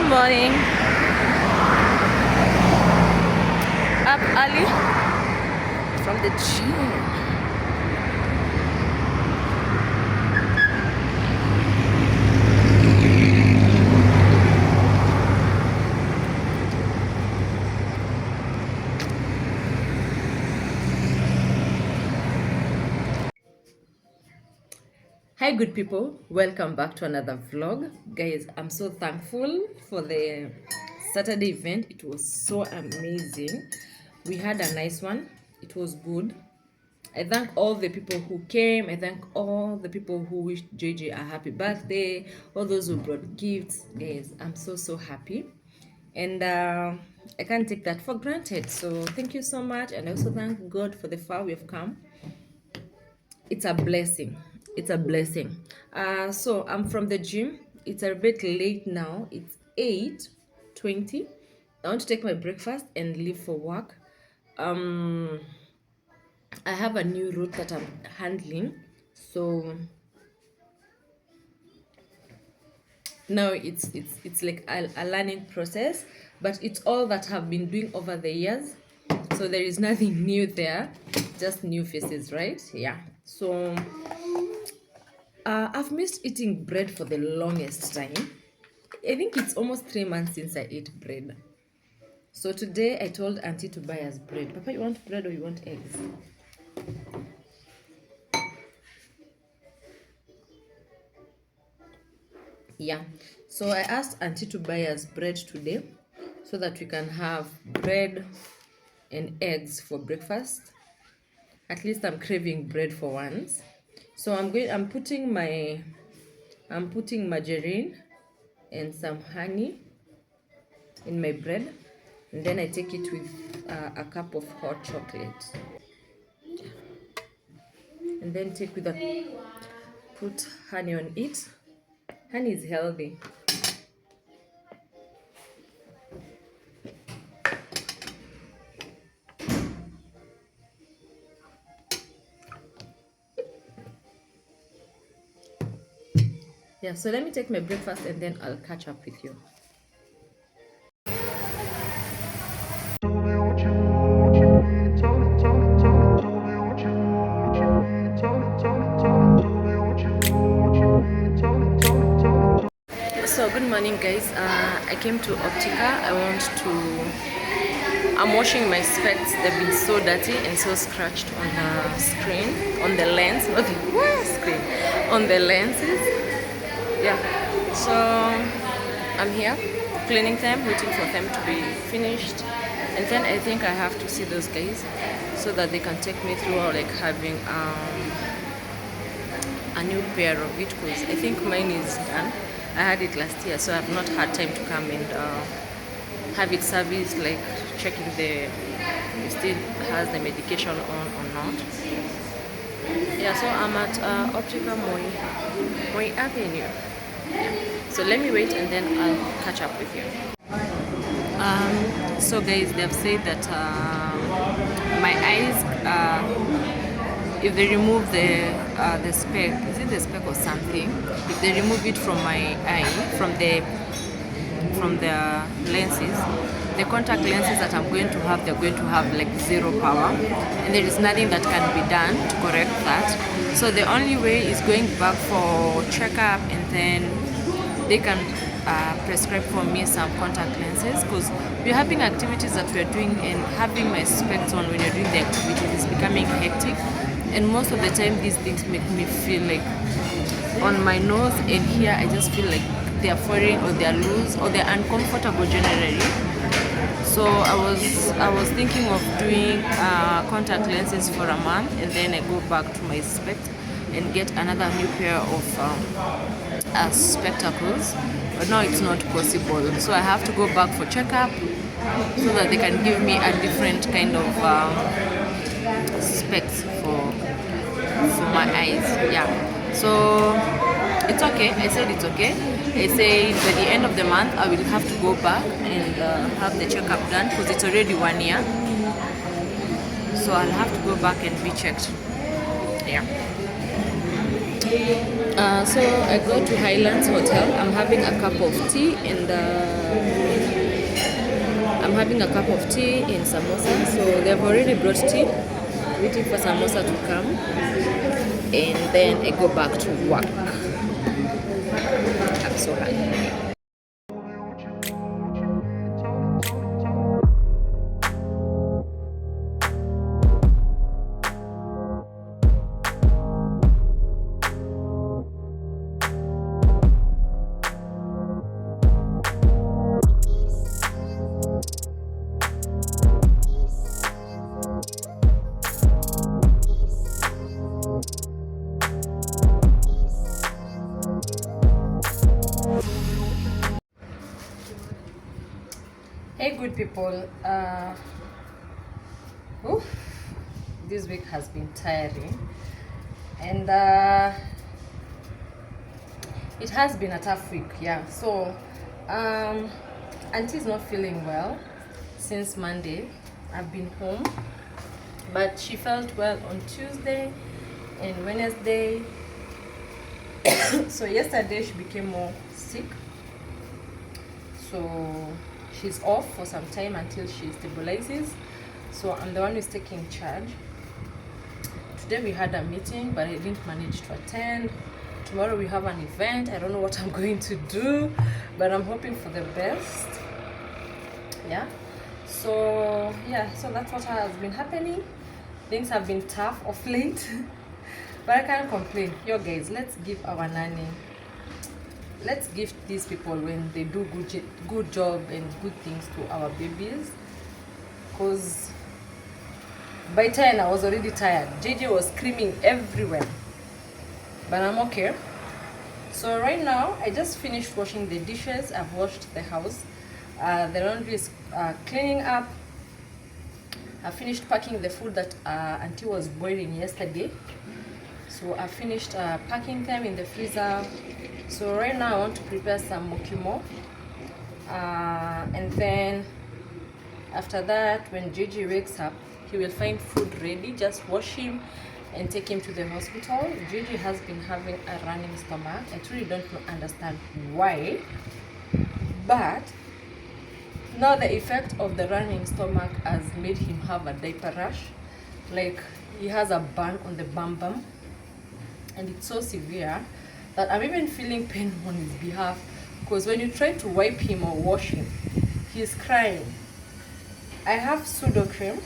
morning. Up early from the gym. Hi good people, welcome back to another vlog. Guys, I'm so thankful for the Saturday event. It was so amazing. We had a nice one. It was good. I thank all the people who came. I thank all the people who wished JJ a happy birthday, all those who brought gifts. Guys, I'm so happy, and I can't take that for granted. So thank you so much, and I also thank God for the far we have come. It's a blessing. It's a blessing. So I'm from the gym. It's a bit late now. It's 8:20. I want to take my breakfast and leave for work. um I have a new route that I'm handling, so now it's like a learning process, but it's all that I've been doing over the years, so there is nothing new there, just new faces, right? Yeah. So I've missed eating bread for the longest time. I think it's almost 3 months since I ate bread. So today I told Auntie to buy us bread. Papa, you want bread or you want eggs? Yeah. So I asked Auntie to buy us bread today so that we can have bread and eggs for breakfast. At least I'm craving bread for once. So I'm putting margarine and some honey in my bread, and then I take it with a cup of hot chocolate, and then put honey on it. Honey is healthy. Yeah, so let me take my breakfast and then I'll catch up with you. So good morning guys. I came to Optica. I'm washing my specs. They've been so dirty and so scratched on the screen, on the lens, not the screen, on the lenses. Yeah, so I'm here cleaning them, waiting for them to be finished, and then I think I have to see those guys so that they can take me through like having a new pair of it, because I think mine is done. I had it last year, so I've not had time to come and have it serviced, like checking if it still has the medication on or not. Yeah, so I'm at Optica Moi Avenue. Yeah. So let me wait and then I'll catch up with you. So guys, they've said that my eyes, if they remove the speck, is it the speck or something? If they remove it from my eye, from the lenses, the contact lenses that I'm going to have, they're going to have like zero power, and there is nothing that can be done to correct that. So the only way is going back for checkup, and then they can prescribe for me some contact lenses, because we're having activities that we're doing, and having my specs on when you're doing the activities is becoming hectic, and most of the time these things make me feel like on my nose and here I just feel like they're foreign or they're loose or they're uncomfortable generally. So I was thinking of doing contact lenses for a month, and then I go back to my specs and get another new pair of spectacles, but now it's not possible, so I have to go back for checkup so that they can give me a different kind of specs for my eyes. Yeah, so it's okay. I said it's okay. I say by the end of the month I will have to go back and have the checkup done, because it's already 1 year, so I'll have to go back and be checked. Yeah. So I go to Highlands Hotel. I'm having a cup of tea in samosa. So they've already brought tea, waiting for samosa to come, and then I go back to work. I'm so hungry. Hey, good people. Oof, this week has been tiring, and it has been a tough week. Yeah. So, Auntie's not feeling well since Monday. I've been home, but she felt well on Tuesday and Wednesday. So yesterday she became more sick. So she's off for some time until she stabilizes. So I'm the one who's taking charge. Today we had a meeting, but I didn't manage to attend. Tomorrow we have an event. I don't know what I'm going to do, but I'm hoping for the best. Yeah. So that's what has been happening. Things have been tough of late, but I can't complain. Yo guys, let's give our nanny, let's give these people when they do good job and good things to our babies, because by 10 I was already tired. JJ was screaming everywhere, but I'm okay. So right now I just finished washing the dishes. I've washed the house. The laundry is cleaning up. I finished packing the food that Auntie was boiling yesterday. So I finished packing them in the freezer. So right now I want to prepare some mokimo, and then after that, when Gigi wakes up, he will find food ready. Just wash him and take him to the hospital. Gigi has been having a running stomach. I truly don't understand why, but now the effect of the running stomach has made him have a diaper rash. Like, he has a burn on the bum, and it's so severe that I'm even feeling pain on his behalf, because when you try to wipe him or wash him, he's crying. I have pseudo cream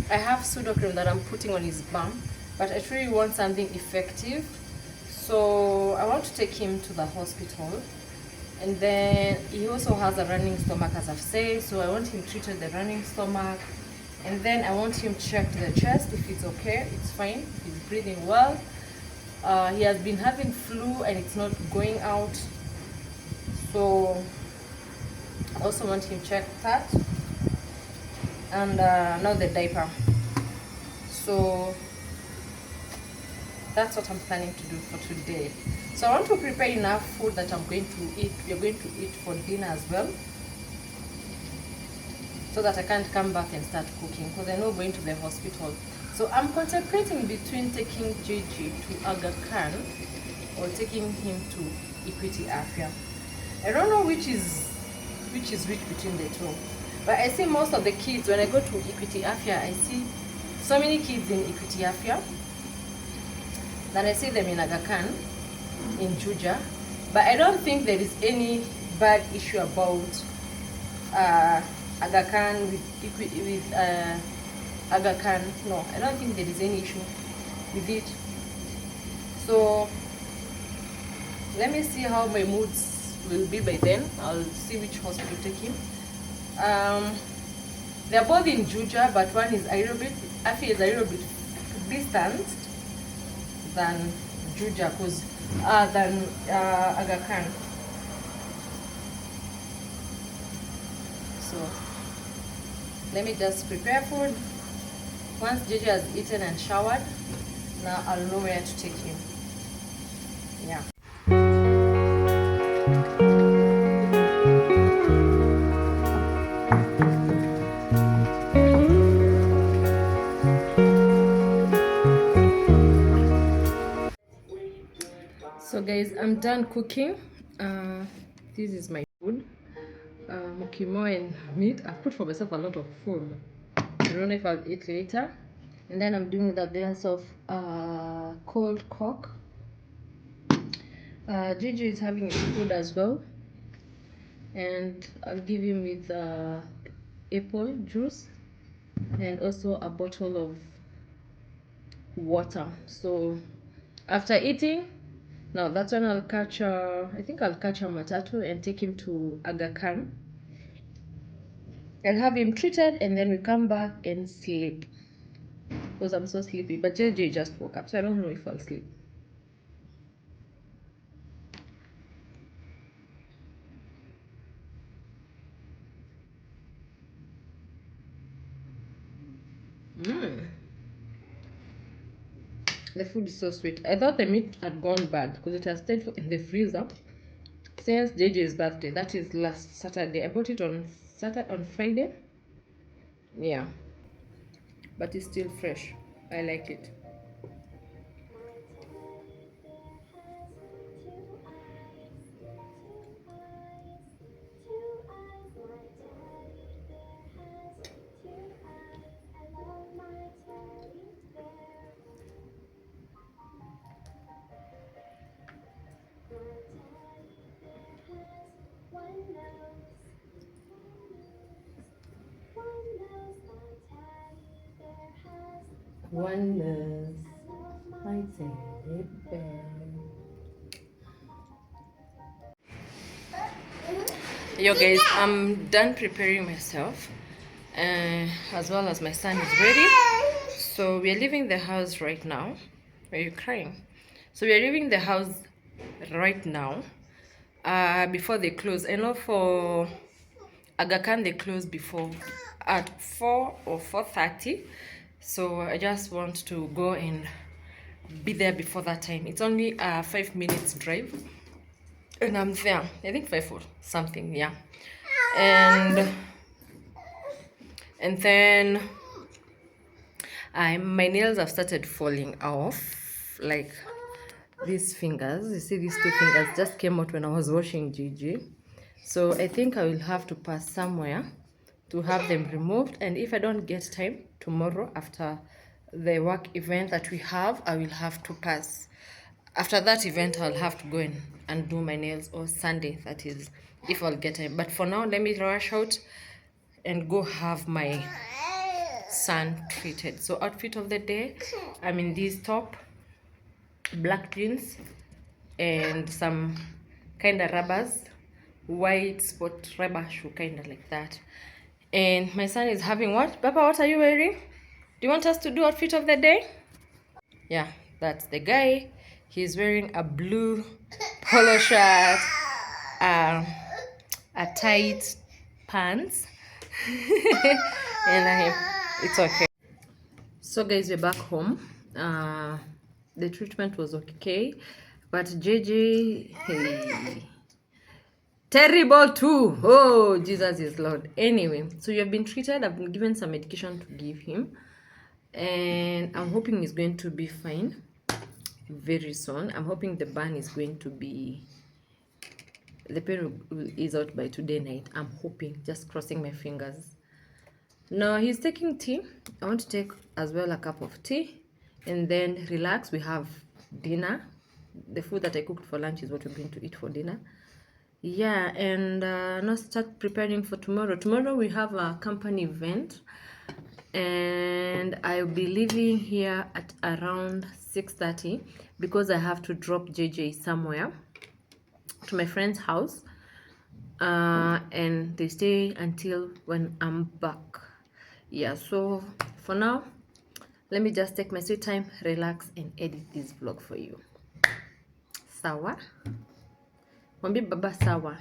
that I'm putting on his bum, but I really want something effective. So I want to take him to the hospital. And then he also has a running stomach, as I've said, so I want him treated the running stomach. And then I want him checked the chest. If it's okay, it's fine, he's breathing well. He has been having flu and it's not going out, so I also want him checked that. And now the diaper. So that's what I'm planning to do for today. So I want to prepare enough food that I'm going to eat. We're going to eat for dinner as well, so that I can't come back and start cooking, because I know going to the hospital. So I'm contemplating between taking Gigi to Aga Khan or taking him to Equity Afya. I don't know which is which between the two. But I see most of the kids, when I go to Equity Afya, I see so many kids in Equity Afya. Then I see them in Aga Khan, in Juja. But I don't think there is any bad issue about Aga Khan with Aga Khan. No, I don't think there is any issue with it. So let me see how my moods will be by then. I'll see which hospital to take him. They're both in Juja, but one is a little bit, Afya is a little bit distanced than Juja, than Aga Khan. So let me just prepare food. Once Gigi has eaten and showered, now I'll know where to take him. Yeah. So guys, I'm done cooking. This is my food. Mukimo and meat. I've put for myself a lot of food. I don't know if I'll eat later. And then I'm doing the glass of cold Coke. Gigi is having his food as well. And I'll give him with apple juice and also a bottle of water. So after eating, now that's when I'll catch I think I'll catch a matatu and take him to Aga Khan and have him treated, and then we come back and sleep because I'm so sleepy. But JJ just woke up, so I don't know if I'll sleep. The food is so sweet. I thought the meat had gone bad because it has stayed in the freezer since JJ's birthday. That is last Saturday. I bought it on Friday. Yeah, but it's still fresh. I like it. One nose, my teddy bear. Yo guys, I'm done preparing myself, as well as my son is ready. So we are leaving the house right now. Are you crying? So we are leaving the house right now, before they close. I know for Aga Khan they close before at 4 or 4:30. So I just want to go and be there before that time. It's only a 5 minutes drive, and I'm there. I think 5 or something, yeah. And then my nails have started falling off, like these fingers. You see, these 2 fingers just came out when I was washing Gigi. So I think I will have to pass somewhere to have them removed, and if I don't get time tomorrow after the work event that we have, I will have to pass. After that event, I'll have to go in and do my nails, or Sunday, that is, if I'll get time. But for now, let me rush out and go have my son treated. So outfit of the day, I'm in this top, black jeans, and some kind of rubbers, white sport rubber shoe, kind of like that. And my son is having what? Papa, what are you wearing? Do you want us to do outfit of the day? Yeah, that's the guy. He's wearing a blue polo shirt, a tight pants, and it's okay. So guys, we're back home. The treatment was okay, but JJ, hey, terrible too. Oh, Jesus is Lord. Anyway, so you have been treated. I've been given some medication to give him, and I'm hoping he's going to be fine very soon. I'm hoping the burn is going to be, the pain will ease out by today night. I'm hoping, just crossing my fingers. Now he's taking tea. I want to take as well a cup of tea and then relax. We have dinner. The food that I cooked for lunch is what we're going to eat for dinner. Yeah, and now start preparing for tomorrow. Tomorrow we have a company event, and I'll be leaving here at around 6:30 because I have to drop JJ somewhere to my friend's house, and they stay until when I'm back. Yeah, so for now, let me just take my sweet time, relax, and edit this vlog for you. Sawa? Mwambie baba sawa.